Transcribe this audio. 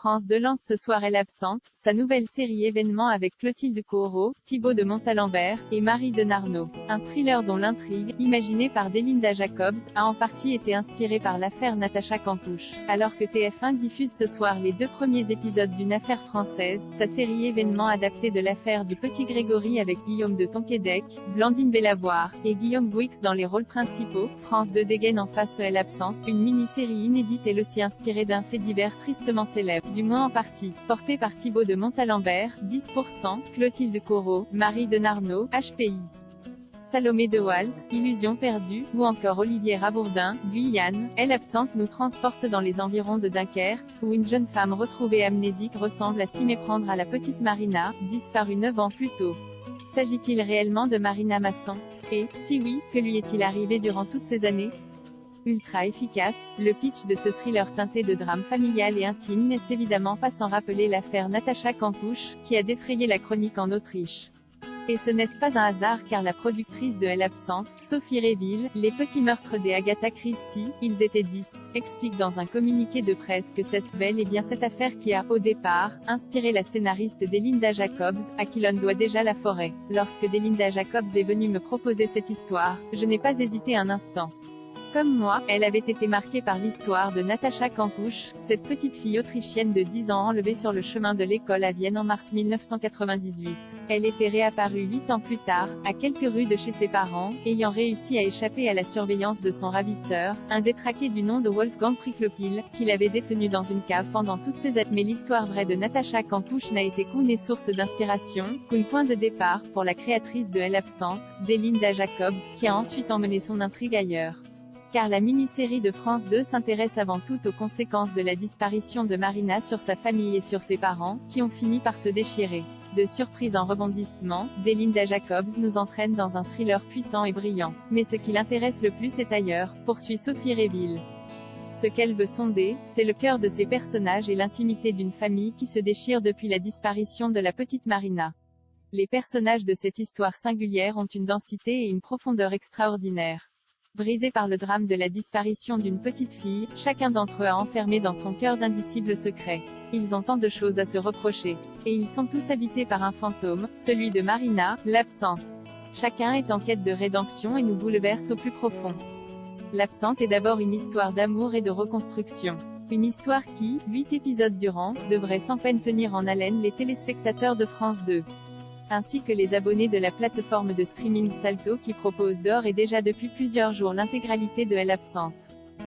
France 2 lance ce soir Elle absente, sa nouvelle série événement avec Clotilde Corot, Thibaut de Montalembert, et Marie de Narnaud. Un thriller dont l'intrigue, imaginée par Delinda Jacobs, a en partie été inspirée par l'affaire Natacha Campouche. Alors que TF1 diffuse ce soir les 2 premiers épisodes d'une affaire française, sa série événement adaptée de l'affaire du petit Grégory avec Guillaume de Tonquédec, Blandine Bellavoire, et Guillaume Bouix dans les rôles principaux, France 2 dégaine en face Elle absente, une mini-série inédite elle aussi inspirée d'un fait divers tristement célèbre, du moins en partie, portée par Thibaut de Montalembert, 10%, Clotilde Corot, Marie de Narnaud, HPI. Salomé de Wals, Illusion perdue, ou encore Olivier Rabourdin, Guyane, Elle absente nous transporte dans les environs de Dunkerque, où une jeune femme retrouvée amnésique ressemble à s'y méprendre à la petite Marina, disparue 9 ans plus tôt. S'agit-il réellement de Marina Masson? Et, si oui, que lui est-il arrivé durant toutes ces années? Ultra efficace, le pitch de ce thriller teinté de drame familial et intime n'est évidemment pas sans rappeler l'affaire Natacha Campouche, qui a défrayé la chronique en Autriche. Et ce n'est pas un hasard car la productrice de Elle absente, Sophie Réville, Les petits meurtres des Agatha Christie, ils étaient 10, explique dans un communiqué de presse que c'est bel et bien cette affaire qui a, au départ, inspiré la scénariste Delinda Jacobs, à qui l'on doit déjà La Forêt. Lorsque Delinda Jacobs est venue me proposer cette histoire, je n'ai pas hésité un instant. Comme moi, elle avait été marquée par l'histoire de Natacha Campouche, cette petite fille autrichienne de 10 ans enlevée sur le chemin de l'école à Vienne en mars 1998. Elle était réapparue 8 ans plus tard, à quelques rues de chez ses parents, ayant réussi à échapper à la surveillance de son ravisseur, un détraqué du nom de Wolfgang Priklopil, qui l'avait détenue dans une cave pendant toutes ces années. Mais l'histoire vraie de Natacha Campouche n'a été qu'une source d'inspiration, qu'un point de départ, pour la créatrice de Elle absente, Delinda Jacobs, qui a ensuite emmené son intrigue ailleurs. Car la mini-série de France 2 s'intéresse avant tout aux conséquences de la disparition de Marina sur sa famille et sur ses parents, qui ont fini par se déchirer. De surprise en rebondissement, Delinda Jacobs nous entraîne dans un thriller puissant et brillant. Mais ce qui l'intéresse le plus est ailleurs, poursuit Sophie Réville. Ce qu'elle veut sonder, c'est le cœur de ses personnages et l'intimité d'une famille qui se déchire depuis la disparition de la petite Marina. Les personnages de cette histoire singulière ont une densité et une profondeur extraordinaires. Brisés par le drame de la disparition d'une petite fille, chacun d'entre eux a enfermé dans son cœur d'indicibles secrets. Ils ont tant de choses à se reprocher. Et ils sont tous habités par un fantôme, celui de Marina, l'absente. Chacun est en quête de rédemption et nous bouleverse au plus profond. L'absente est d'abord une histoire d'amour et de reconstruction. Une histoire qui, 8 épisodes durant, devrait sans peine tenir en haleine les téléspectateurs de France 2. Ainsi que les abonnés de la plateforme de streaming Salto qui propose d'ores et déjà depuis plusieurs jours l'intégralité de Elle absente.